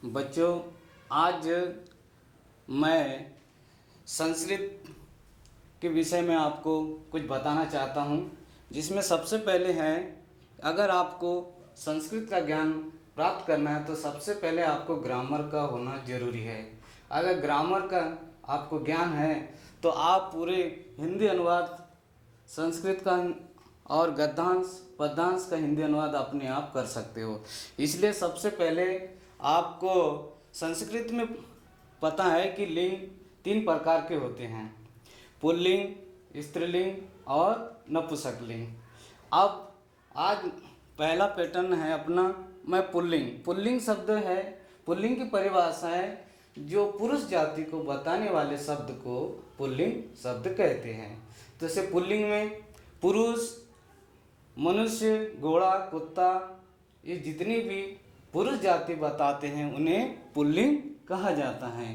बच्चों, आज मैं संस्कृत के विषय में आपको कुछ बताना चाहता हूँ, जिसमें सबसे पहले है, अगर आपको संस्कृत का ज्ञान प्राप्त करना है तो सबसे पहले आपको ग्रामर का होना जरूरी है। अगर ग्रामर का आपको ज्ञान है तो आप पूरे हिंदी अनुवाद संस्कृत का और गद्यांश पद्यांश का हिंदी अनुवाद अपने आप कर सकते हो। इसलिए सबसे पहले आपको संस्कृत में पता है कि लिंग 3 प्रकार के होते हैं, पुल्लिंग, स्त्रीलिंग और नपुंसकलिंग। अब आज पहला पैटर्न है अपना, मैं पुल्लिंग। पुल्लिंग शब्द है, पुल्लिंग की परिभाषा है जो पुरुष जाति को बताने वाले शब्द को पुल्लिंग शब्द कहते हैं। तो जैसे पुल्लिंग में पुरुष, मनुष्य, घोड़ा, कुत्ता, ये जितनी भी पुरुष जाति बताते हैं उन्हें पुल्लिंग कहा जाता है।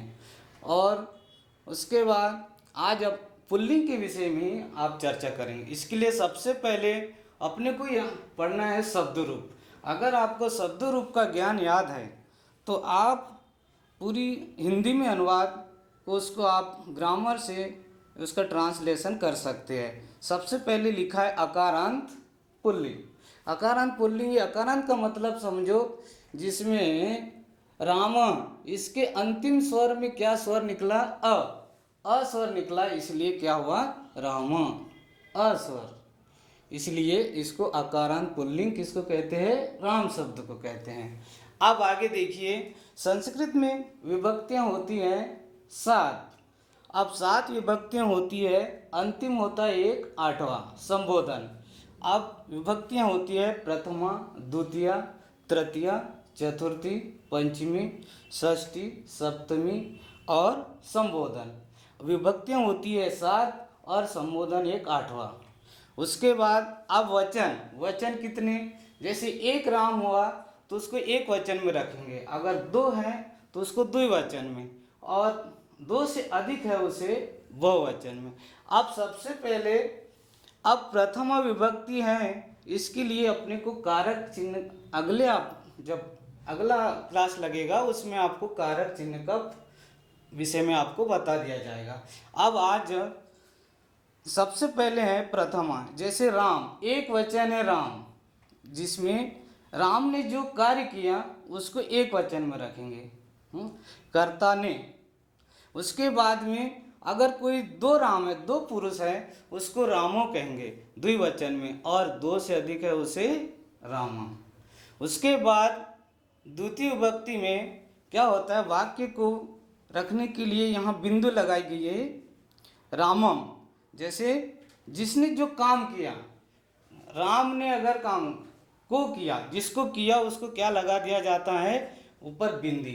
और उसके बाद आज अब पुल्लिंग के विषय में आप चर्चा करेंगे। इसके लिए सबसे पहले अपने को यह पढ़ना है शब्द रूप। अगर आपको शब्द रूप का ज्ञान याद है तो आप पूरी हिंदी में अनुवाद को उसको आप ग्रामर से उसका ट्रांसलेशन कर सकते हैं। सबसे पहले लिखा है अकारांत पुल्लिंग। अकारांत पुल्लिंग, ये अकारांत का मतलब समझो जिसमें राम, इसके अंतिम स्वर में क्या स्वर निकला? अ स्वर निकला, इसलिए क्या हुआ? राम, अस्वर। इसलिए इसको अकारांत पुल्लिंग किसको कहते हैं? राम शब्द को कहते हैं। अब आगे देखिए, संस्कृत में विभक्तियां होती हैं 7। अब 7 विभक्तियां होती है, अंतिम होता है एक 8वां संबोधन। अब विभक्तियां होती है प्रथमा, द्वितीया, तृतीया, चतुर्थी, पंचमी, षष्ठी, सप्तमी और संबोधन। विभक्तियां होती है 7 और संबोधन एक 8वां। उसके बाद अब वचन, वचन कितने? जैसे एक राम हुआ तो उसको एक वचन में रखेंगे, अगर 2 है तो उसको द्विवचन में, और 2 से अधिक है उसे बहुवचन में। अब सबसे पहले अब प्रथमा विभक्ति है, इसके लिए अपने को कारक चिन्ह, अगले आप जब अगला क्लास लगेगा उसमें आपको कारक चिन्ह का विषय में आपको बता दिया जाएगा। अब आज सबसे पहले है प्रथमा। जैसे राम, एक वचन है राम, जिसमें राम ने जो कार्य किया उसको एक वचन में रखेंगे, कर्ता ने। उसके बाद में अगर कोई 2 राम है, 2 पुरुष है, उसको रामो कहेंगे द्विवचन में, और 2 से अधिक है उसे रामा। उसके बाद द्वितीय विभक्ति में क्या होता है? वाक्य को रखने के लिए यहाँ बिंदु लगाई गई है रामम। जैसे जिसने जो काम किया, राम ने अगर काम को किया, जिसको किया उसको क्या लगा दिया जाता है? ऊपर बिंदी,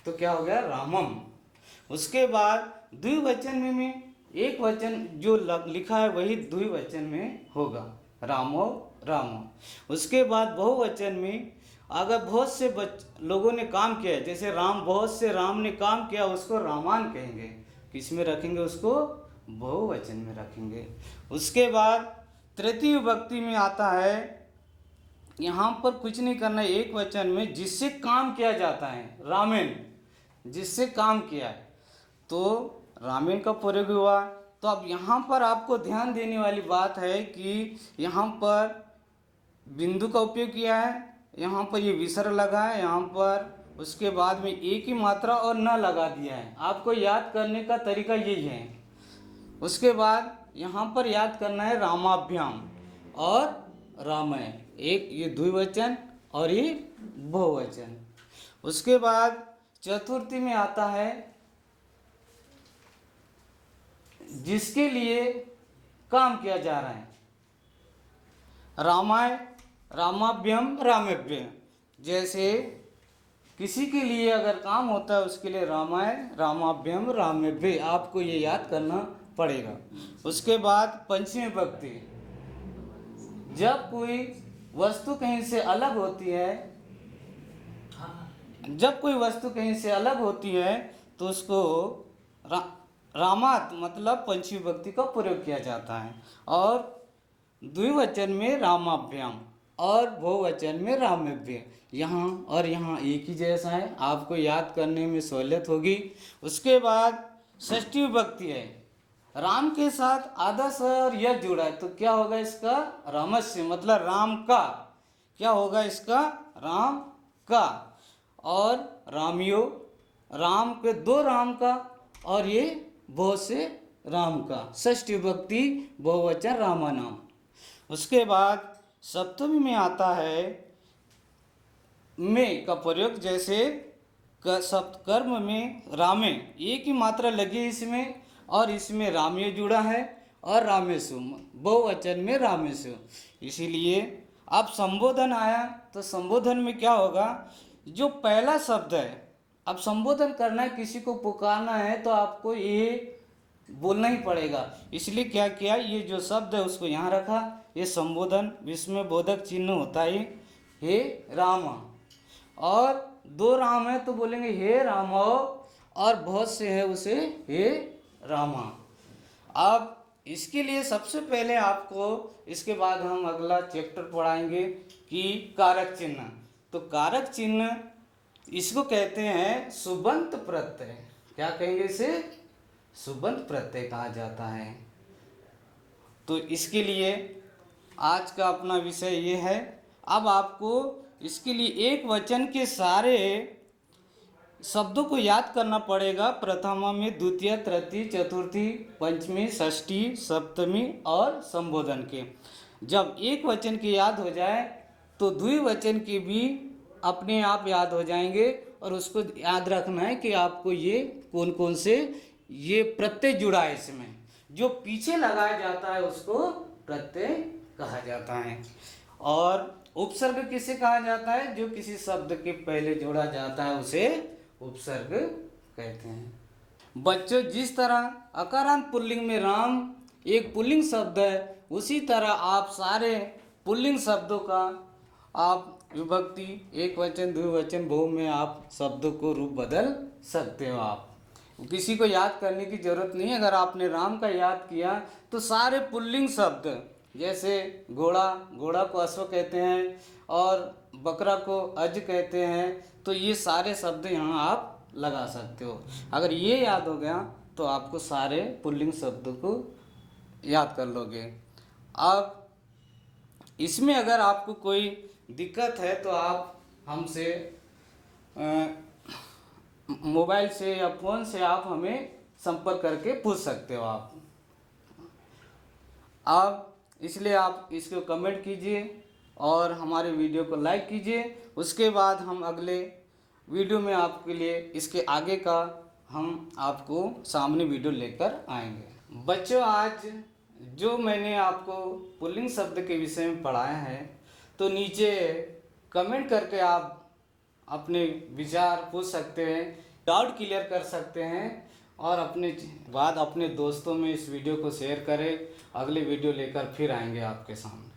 तो क्या हो गया? रामम। उसके बाद द्विवचन में एक वचन जो लिखा है वही द्विवचन में होगा, रामो रामो। उसके बाद बहुवचन में अगर बहुत से लोगों ने काम किया, जैसे राम, बहुत से राम ने काम किया, उसको रामान कहेंगे। किस में रखेंगे? उसको बहुवचन में रखेंगे। उसके बाद तृतीय विभक्ति में आता है, यहाँ पर कुछ नहीं करना है, एक वचन में जिससे काम किया जाता है, रामेन, जिससे काम किया है, तो रामेन का प्रयोग हुआ। तो अब यहाँ पर आपको ध्यान देने वाली बात है कि यहाँ पर बिंदु का उपयोग किया है, यहाँ पर ये विसर्ग लगा है यहाँ पर, उसके बाद में एक ही मात्रा और न लगा दिया है। आपको याद करने का तरीका यही है। उसके बाद यहाँ पर याद करना है रामाभ्याम और रामय, एक ये द्विवचन और ये बहुवचन। उसके बाद चतुर्थी में आता है जिसके लिए काम किया जा रहा है, रामाय, रामाभ्यम, रामेभ्य। जैसे किसी के लिए अगर काम होता है उसके लिए रामाय, रामाभ्यम, रामेभ्य, आपको ये याद करना पड़ेगा। उसके बाद पंचमी विभक्ति, जब कोई वस्तु कहीं से अलग होती है, जब कोई वस्तु कहीं से अलग होती है तो उसको रामात मतलब पंचमी विभक्ति का प्रयोग किया जाता है, और द्विवचन में रामाभ्याम। और बहुवचन में रामव्य। यहाँ और यहाँ एक ही जैसा है, आपको याद करने में सहूलियत होगी। उसके बाद षष्ठी विभक्ति है, राम के साथ आधा स और यह जुड़ा है तो क्या होगा इसका, रामस्य, मतलब राम का। क्या होगा इसका, राम का। और रामियो, राम के दो राम का, और ये बहुत से राम का, षष्ठी विभक्ति बहुवचन रामानाम। उसके बाद सप्तमी में आता है में का प्रयोग, जैसे सप्तकर्म में रामे, एक ही मात्रा लगी है इसमें, और इसमें राम्य जुड़ा है, और रामेशु बहुवचन में रामेशु। इसीलिए अब संबोधन आया तो संबोधन में क्या होगा, जो पहला शब्द है, अब संबोधन करना है, किसी को पुकारना है तो आपको ये बोलना ही पड़ेगा। इसलिए क्या किया, ये जो शब्द है उसको यहाँ रखा, ये संबोधन विस्मय बोधक चिन्ह होता है, हे राम। और दो राम है तो बोलेंगे हे रामो, और बहुत से है उसे हे रामा। अब इसके लिए सबसे पहले आपको, इसके बाद हम अगला चैप्टर पढ़ाएंगे कि कारक चिन्ह। तो कारक चिन्ह इसको कहते हैं सुबंत प्रत्यय। क्या कहेंगे इसे, सुबंत प्रत्यय कहा जाता है। तो इसके लिए आज का अपना विषय ये है। अब आपको इसके लिए एक वचन के सारे शब्दों को याद करना पड़ेगा। प्रथमा में द्वितीय, तृतीय, चतुर्थी, पंचमी, षष्ठी, सप्तमी और संबोधन के। जब एक वचन के याद हो जाए तो द्विवचन के भी अपने आप याद हो जाएंगे, और उसको याद रखना है कि आपको ये कौन कौन से ये प्रत्यय जुड़ा है, इसमें जो पीछे लगाया जाता है उसको प्रत्यय कहा जाता है। और उपसर्ग किसे कहा जाता है, जो किसी शब्द के पहले जोड़ा जाता है उसे उपसर्ग कहते हैं। बच्चों, जिस तरह अकारांत पुल्लिंग में राम एक पुल्लिंग शब्द है, उसी तरह आप सारे पुल्लिंग शब्दों का आप विभक्ति, एक वचन, द्विवचन, बहु में आप शब्दों को रूप बदल सकते हो। आप किसी को याद करने की जरूरत नहीं है। अगर आपने राम का याद किया तो सारे पुल्लिंग शब्द, जैसे घोड़ा, घोड़ा को अश्व कहते हैं, और बकरा को अज कहते हैं, तो ये सारे शब्द यहाँ आप लगा सकते हो। अगर ये याद हो गया तो आपको सारे पुल्लिंग शब्दों को याद कर लोगे। अब इसमें अगर आपको कोई दिक्कत है तो आप हमसे मोबाइल से या फ़ोन से आप हमें संपर्क करके पूछ सकते हो। आप इसलिए आप इसको कमेंट कीजिए और हमारे वीडियो को लाइक कीजिए। उसके बाद हम अगले वीडियो में आपके लिए इसके आगे का हम आपको सामने वीडियो लेकर आएंगे। बच्चों, आज जो मैंने आपको पुल्लिंग शब्द के विषय में पढ़ाया है, तो नीचे कमेंट करके आप अपने विचार पूछ सकते हैं, डाउट क्लियर कर सकते हैं, और अपने बाद अपने दोस्तों में इस वीडियो को शेयर करें। अगले वीडियो लेकर फिर आएंगे आपके सामने।